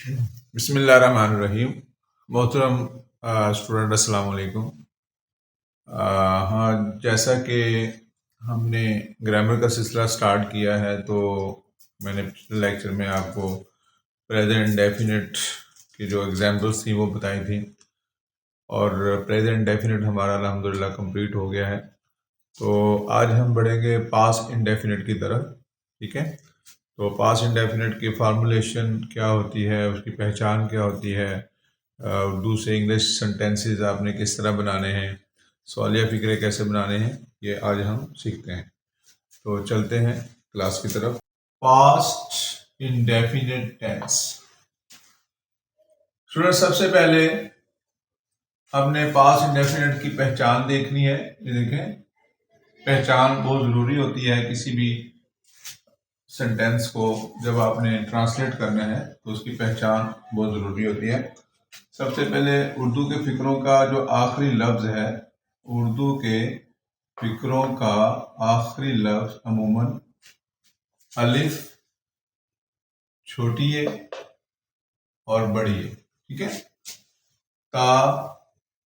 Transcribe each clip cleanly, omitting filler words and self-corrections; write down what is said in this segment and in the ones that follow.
बिस्मिल्लाहिर्रहमानिर्रहीम। मोहतरम स्टूडेंट अस्सलाम वालेकुम। हाँ, जैसा कि हमने ग्रामर का सिलसिला स्टार्ट किया है, तो मैंने पिछले लेक्चर में आपको प्रेजेंट डेफिनेट की जो एग्जांपल्स थी वो बताई थी, और प्रेजेंट डेफिनेट हमारा अल्हम्दुलिल्लाह कंप्लीट हो गया है। तो आज हम बढ़ेंगे पास्ट इंडेफिनिट की तरफ। ठीक है, तो पास्ट इंडेफिनिट की फार्मूलेशन क्या होती है, उसकी पहचान क्या होती है, उर्दू से इंग्लिश सेंटेंसेस आपने किस तरह बनाने हैं, सवालिया फिक्रे कैसे बनाने हैं, ये आज हम सीखते हैं। तो चलते हैं क्लास की तरफ। Past indefinite tense. स्टूडेंट, सबसे पहले हमने पास्ट इंडेफिनिट की पहचान देखनी है। ये देखें, पहचान बहुत ज़रूरी होती है किसी भी सेंटेंस को जब आपने ट्रांसलेट करना है, तो उसकी पहचान बहुत ज़रूरी होती है। सबसे पहले उर्दू के फिक्रों का जो आखिरी लफ्ज़ है, उर्दू के फिक्रों का आखिरी लफ्ज़ अमूमन अलिफ छोटी है और बड़ी है। ठीक है, ता,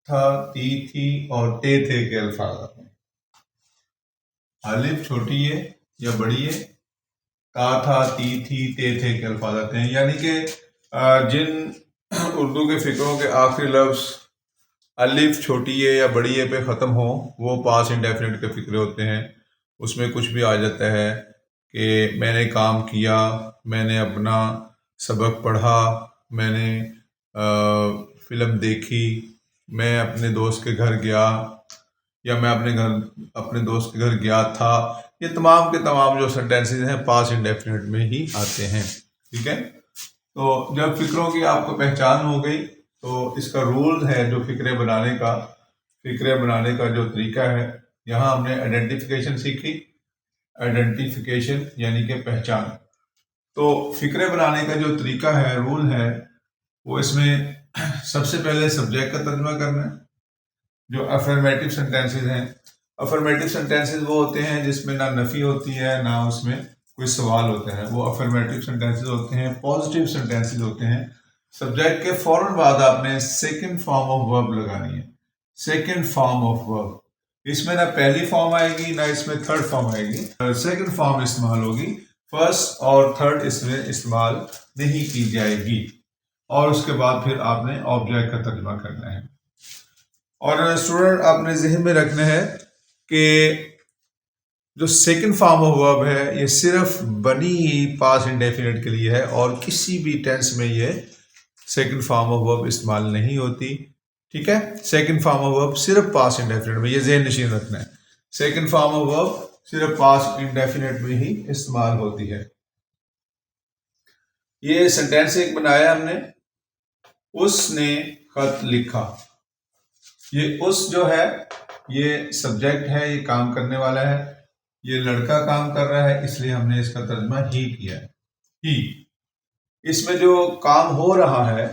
था, ती, थी और ते थे के अल्फाज आते हैं। अलिफ छोटी है या बड़ी है, ता, था, ती, थी, ते थे के अल्फाज आते हैं। यानी कि जिन उर्दू के फिक्रों के आखिरी लफ्ज़ अलिफ छोटी है या बड़ी है पे ख़त्म हो, वो पास इंडेफिनिट के फिक्रे होते हैं। उसमें कुछ भी आ जाता है कि मैंने काम किया, मैंने अपना सबक पढ़ा, मैंने फिल्म देखी, मैं अपने दोस्त के घर गया, या मैं अपने दोस्त के घर गया था। ये तमाम के तमाम जो सेंटेंसेस हैं पास इंडेफिनिट में ही आते हैं। ठीक है, तो जब फिक्रों की आपको पहचान हो गई, तो इसका रूल है जो फिक्रे बनाने का जो तरीका है। यहाँ हमने आइडेंटिफिकेशन सीखी। आइडेंटिफिकेशन यानी कि पहचान। तो फिक्रे बनाने का जो तरीका है, रूल है, वो इसमें सबसे पहले सब्जेक्ट का तर्जुमा करना है। जो अफर्मेटिव सेंटेंसेस हैं, अफर्मेटिव सेंटेंसेस वो होते हैं जिसमें ना नफी होती है ना उसमें कोई सवाल होता है, वो अफर्मेटिव सेंटेंसेस होते हैं, पॉजिटिव सेंटेंसेस होते हैं। सब्जेक्ट के फौरन बाद आपने सेकंड फॉर्म ऑफ वर्ब लगानी है। सेकंड फॉर्म ऑफ वर्ब, इसमें ना पहली फॉर्म आएगी ना इसमें थर्ड फॉर्म आएगी, सेकंड फॉर्म इस्तेमाल होगी। फर्स्ट और थर्ड इसमें इस्तेमाल नहीं की जाएगी। और उसके बाद फिर आपने ऑब्जेक्ट का तर्जुमा करना है। और स्टूडेंट, आपने जहन में रखना है कि जो सेकंड फॉर्म ऑफ वर्ब है, ये सिर्फ बनी ही पास्ट इंडेफिनिट के लिए है, और किसी भी टेंस में ये सेकंड फॉर्म ऑफ वर्ब इस्तेमाल नहीं होती। ठीक है, सेकंड फॉर्म ऑफ वर्ब सिर्फ पास्ट इंडेफिनिट में, ये ज़हन नशीन रखना है। सेकंड फॉर्म ऑफ वर्ब सिर्फ पास्ट इंडेफिनिट में ही इस्तेमाल होती है। ये सेंटेंस एक बनाया हमने, उसने खत लिखा। ये उस जो है, ये सब्जेक्ट है, ये काम करने वाला है, ये लड़का काम कर रहा है, इसलिए हमने इसका तर्जुमा ही किया है। ही, इसमें जो काम हो रहा है,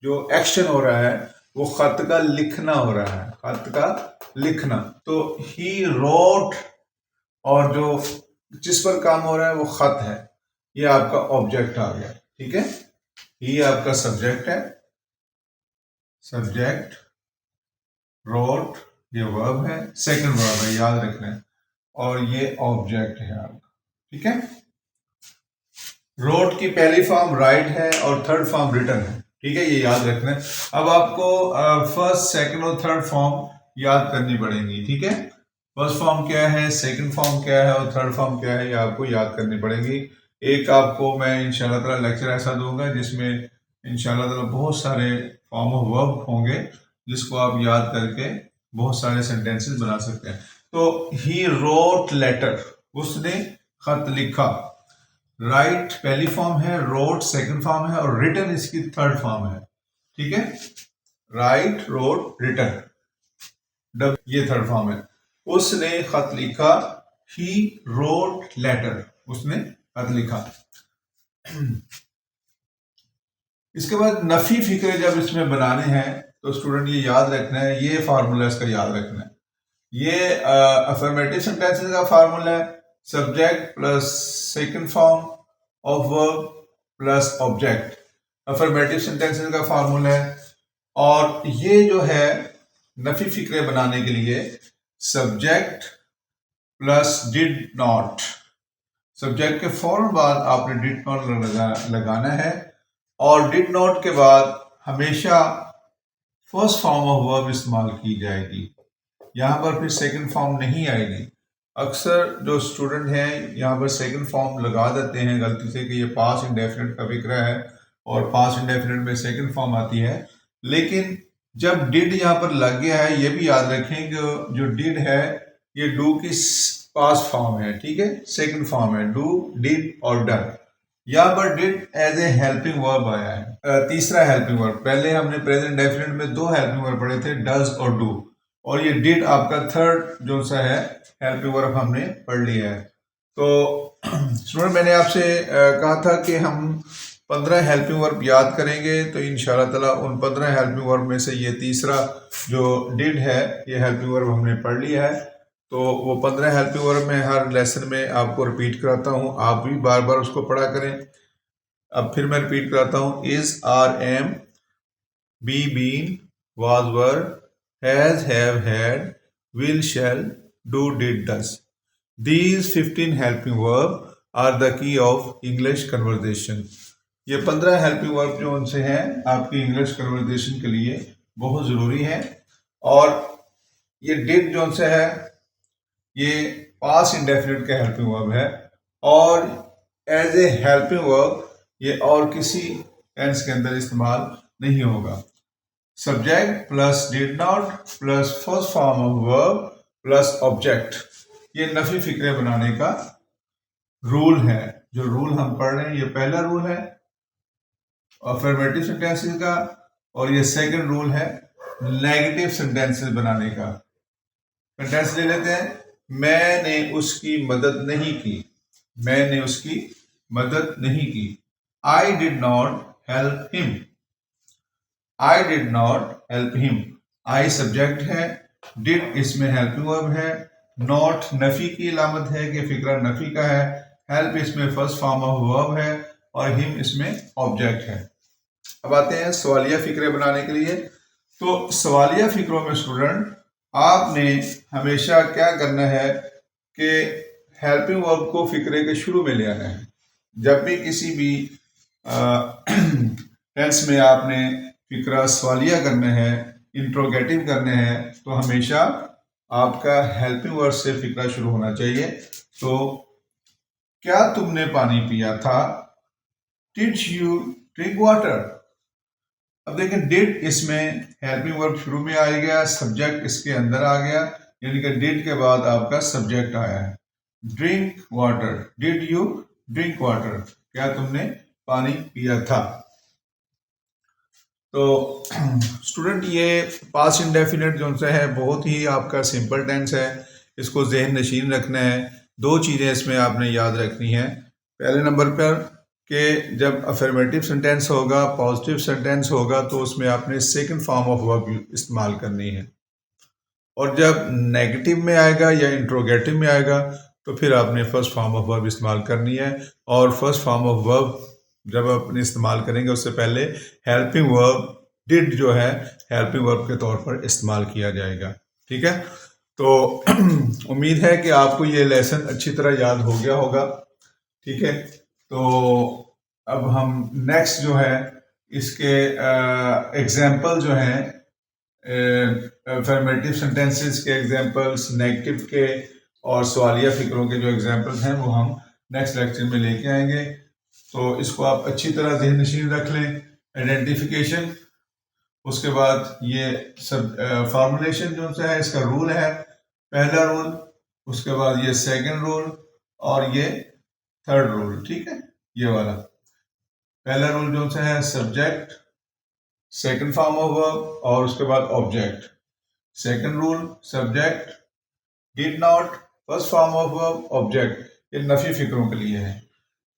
जो एक्शन हो रहा है, वो खत का लिखना हो रहा है, खत का लिखना। तो ही रोट, और जो जिस पर काम हो रहा है वो खत है, ये आपका ऑब्जेक्ट आ गया। ठीक है, ही आपका सब्जेक्ट है, सब्जेक्ट, रोट ये वर्ब है, सेकंड वर्ब है, याद रखना है, और ये ऑब्जेक्ट है आपका। ठीक है, रोट की पहली फॉर्म राइट है और थर्ड फॉर्म रिटन है। ठीक है, ये याद रखना है। अब आपको फर्स्ट, सेकंड और थर्ड फॉर्म याद करनी पड़ेंगी। ठीक है, फर्स्ट फॉर्म क्या है, सेकंड फॉर्म क्या है और थर्ड फॉर्म क्या है, ये आपको याद करनी पड़ेगी। एक आपको मैं इंशाल्लाह ताला लेक्चर ऐसा दूंगा जिसमें इंशाल्लाह ताला बहुत सारे फॉर्म ऑफ वर्ब होंगे, जिसको आप याद करके बहुत सारे सेंटेंसेस बना सकते हैं। तो ही रोट लेटर, उसने खत लिखा। राइट पहली फॉर्म है, रोट सेकंड फॉर्म है, और रिटन इसकी थर्ड फॉर्म है। ठीक है, राइट, रोट, रिटन, ये थर्ड फॉर्म है। उसने खत लिखा, ही रोट लेटर, उसने खत लिखा। इसके बाद नफी फिक्रे जब इसमें बनाने हैं, तो स्टूडेंट ये याद रखना है, ये फार्मूला इसका याद रखना है। ये अफर्मेटिव सेंटेंसेस का फार्मूला है, subject plus second form of verb plus object. Affirmative sentences का फार्मूला है। और ये जो है नफी फिक्रे बनाने के लिए subject plus did not, subject के फौरन बाद आपने डिड नॉट लगाना है और डिड नॉट के बाद हमेशा फर्स्ट फॉर्म ऑफ वर्ब इस्तेमाल की जाएगी। यहाँ पर फिर सेकंड फॉर्म नहीं आएगी। अक्सर जो स्टूडेंट हैं यहाँ पर सेकंड फॉर्म लगा देते हैं गलती से कि ये पास्ट इंडेफिनिट का फिक्रा है और पास्ट इंडेफिनिट में सेकंड फॉर्म आती है। लेकिन जब डिड यहाँ पर लग गया है, ये भी याद रखें कि जो डिड है ये डू की पास्ट फॉर्म है, ठीक है, सेकंड फॉर्म है डू, डिड और डन। यहाँ पर did as a helping verb आया है, तीसरा हेल्पिंग वर्ब। पहले हमने प्रेजेंट डेफिनेट में दो हेल्पिंग वर्ब पढ़े थे, डज और डू, और ये डिड आपका थर्ड जो सा है हेल्पिंग वर्ब हमने पढ़ लिया है। तो स्टूडेंट मैंने आपसे कहा था कि हम 15 हेल्पिंग वर्ब याद करेंगे, तो इंशाल्लाह ताला उन 15 हेल्पिंग वर्ब में से ये तीसरा जो डिड है ये हेल्पिंग वर्ब हमने पढ़ लिया है। तो वो 15 हेल्पिंग वर्ब में हर लेसन में आपको रिपीट कराता हूँ, आप भी बार बार उसको पढ़ा करें। अब फिर मैं रिपीट कराता हूँ, is, are, am, be, been, was, were, has, have, had, will, shall, do, did, does. These 15 helping verb are the key of English conversation. ये 15 हेल्पिंग वर्ब जो उनसे हैं आपकी इंग्लिश कन्वर्सेशन के लिए बहुत ज़रूरी है। और ये डिड जो उनसे है ये पास्ट इंडेफिनिट का हेल्पिंग वर्ब है और एज ए हेल्पिंग वर्ब ये और किसी टेंस के अंदर इस्तेमाल नहीं होगा। Subject plus did not plus first form of verb plus object, ये नफी फिक्रे बनाने का रूल है। जो रूल हम पढ़ रहे हैं ये पहला रूल है अफर्मेटिव सेंटेंसेस का, और ये सेकंड रूल है नेगेटिव सेंटेंसेस बनाने का। सेंटेंस ले लेते हैं, मैंने उसकी मदद नहीं की, मैंने उसकी मदद नहीं की। I did not help him, I did not help him. I subject है, डिड इसमें हेल्पिंग वर्ब है, नॉट नफी की अलामत है कि फिक्रा नफी का है, हेल्प इसमें फर्स्ट फॉर्म ऑफ वर्ब है और हिम इसमें ऑब्जेक्ट है। अब आते हैं सवालिया फिक्रे बनाने के लिए। तो सवालिया फिक्रों में स्टूडेंट आपने हमेशा क्या करना है कि हेल्पिंग वर्ब को फिक्रे के शुरू में ले आना है। जब भी किसी भी टेंस में आपने फिक्रा सवालिया करना है, इंट्रोगेटिव करना है, तो हमेशा आपका हेल्पिंग वर्ड से फिक्रा शुरू होना चाहिए। तो क्या तुमने पानी पिया था, डिड यू ड्रिंक वाटर। अब देखें डिड इसमें हेल्पिंग वर्ब शुरू में आ गया, सब्जेक्ट इसके अंदर आ गया, यानी कि डिड के बाद आपका सब्जेक्ट आया है। Drink water, did you drink water, क्या तुमने पानी पिया था। तो स्टूडेंट ये पास्ट इंडेफिनिट जो सा है बहुत ही आपका सिंपल टेंस है, इसको जहन नशीन रखना है। दो चीज़ें इसमें आपने याद रखनी है। पहले नंबर पर कि जब अफर्मेटिव सेंटेंस होगा, पॉजिटिव सेंटेंस होगा, तो उसमें आपने सेकंड फॉर्म ऑफ वर्ब इस्तेमाल करनी है, और जब नेगेटिव में आएगा या इंट्रोगेटिव में आएगा तो फिर आपने फर्स्ट फॉर्म ऑफ वर्ब इस्तेमाल करनी है। और फर्स्ट फॉर्म ऑफ वर्ब जब आप इस्तेमाल करेंगे उससे पहले हेल्पिंग वर्ब डिड जो है हेल्पिंग वर्ब के तौर पर इस्तेमाल किया जाएगा, ठीक है। तो उम्मीद है कि आपको ये लेसन अच्छी तरह याद हो गया होगा, ठीक है। तो अब हम नेक्स्ट जो है इसके एग्जाम्पल जो हैं अफर्मेटिव सेंटेंसेस के एग्जाम्पल्स, नेगेटिव के और सवालिया फिक्रों के जो एग्जाम्पल्स हैं वो हम नेक्स्ट लेक्चर में लेके आएंगे। तो इसको आप अच्छी तरह ज़हन नशीन रख लें। आइडेंटिफिकेशन, उसके बाद ये सब फॉर्मुलेशन जो है इसका रूल है, पहला रूल, उसके बाद ये सेकंड रूल और ये थर्ड रूल, ठीक है। ये वाला पहला रूल जो है subject, second form of verb और उसके बाद object. Second rule subject, did not, first form of verb, object. ये नफी फिक्रों के लिए है।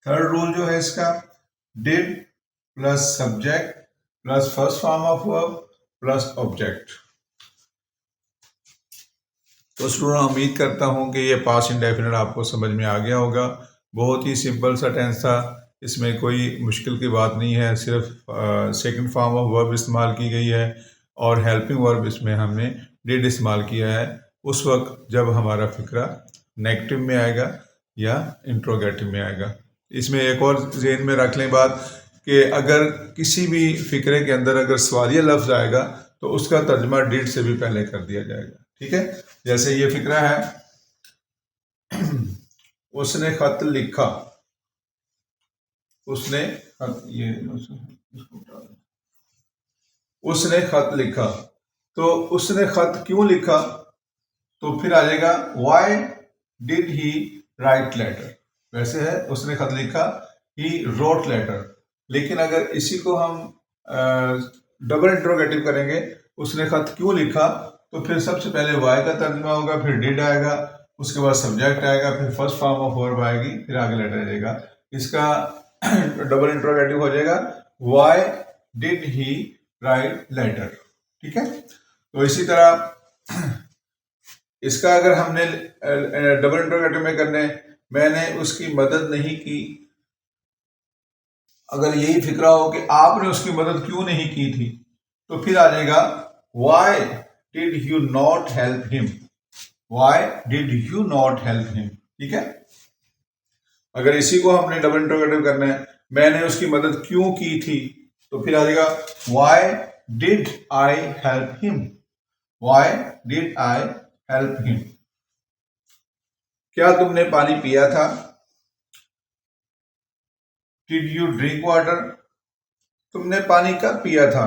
थर्ड रूल जो है इसका did plus subject plus first form of verb plus object. तो स्टूडेंट उम्मीद करता हूं कि ये पास्ट इंडेफिनिट आपको समझ में आ गया होगा। बहुत ही सिंपल सा टेंस था, इसमें कोई मुश्किल की बात नहीं है, सिर्फ सेकंड फॉर्म ऑफ वर्ब इस्तेमाल की गई है और हेल्पिंग वर्ब इसमें हमने डिड इस्तेमाल किया है उस वक्त जब हमारा फिक्रा नेगेटिव में आएगा या इंट्रोगेटिव में आएगा। इसमें एक और ज़हन में रख लें बात कि अगर किसी भी फिक्रे के अंदर अगर सवालिया लफ्ज़ आएगा तो उसका तर्जमा डिड से भी पहले कर दिया जाएगा। ठीक है, जैसे ये फिक्रा है, उसने खत लिखा, उसने खत, उसने खत लिखा, तो उसने खत क्यों लिखा, तो फिर आ जाएगा why did he write letter. वैसे है उसने खत लिखा, ही रोट लेटर, लेकिन अगर इसी को हम डबल इंट्रोगेटिव करेंगे, उसने खत क्यों लिखा, तो फिर सबसे पहले वाई का तर्जुमा होगा, फिर डिड आएगा, उसके बाद सब्जेक्ट आएगा, फिर फर्स्ट फॉर्म ऑफ वर्ब आएगी, फिर आगे लेटर आ जाएगा। इसका डबल इंट्रोगेटिव हो जाएगा why did he write letter. ठीक है, तो इसी तरह इसका अगर हमने डबल इंट्रोगेटिव में करने, मैंने उसकी मदद नहीं की, अगर यही फिक्रा हो कि आपने उसकी मदद क्यों नहीं की थी, तो फिर आ जाएगा why did you not help him, why did you not help him. ठीक है, अगर इसी को हमने डबल इंट्रोगेटिव करना है, मैंने उसकी मदद क्यों की थी, तो फिर आ जाएगा why did I help him, why did I help him. क्या तुमने पानी पिया था, डिड यू ड्रिंक वाटर, तुमने पानी कब पिया था,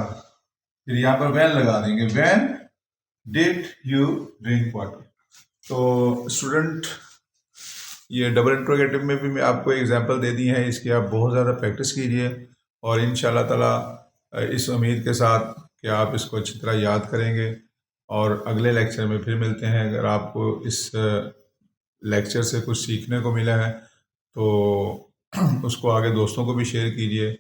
फिर यहां पर वैन लगा देंगे, when did you drink water. तो स्टूडेंट, ये डबल इंट्रोगेटिव में भी मैं आपको एग्जांपल दे दी है, इसकी आप बहुत ज़्यादा प्रैक्टिस कीजिए और इंशाल्लाह ताला इस उम्मीद के साथ कि आप इसको अच्छी तरह याद करेंगे। और अगले लेक्चर में फिर मिलते हैं। अगर आपको इस लेक्चर से कुछ सीखने को मिला है तो उसको आगे दोस्तों को भी शेयर कीजिए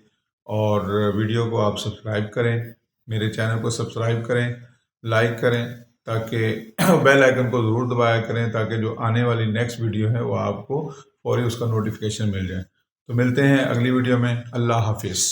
और वीडियो को आप सब्सक्राइब करें, मेरे चैनल को सब्सक्राइब करें, लाइक करें, ताकि बेल आइकन को ज़रूर दबाया करें ताकि जो आने वाली नेक्स्ट वीडियो है वो आपको फौरी उसका नोटिफिकेशन मिल जाए। तो मिलते हैं अगली वीडियो में। अल्लाह हाफिज़।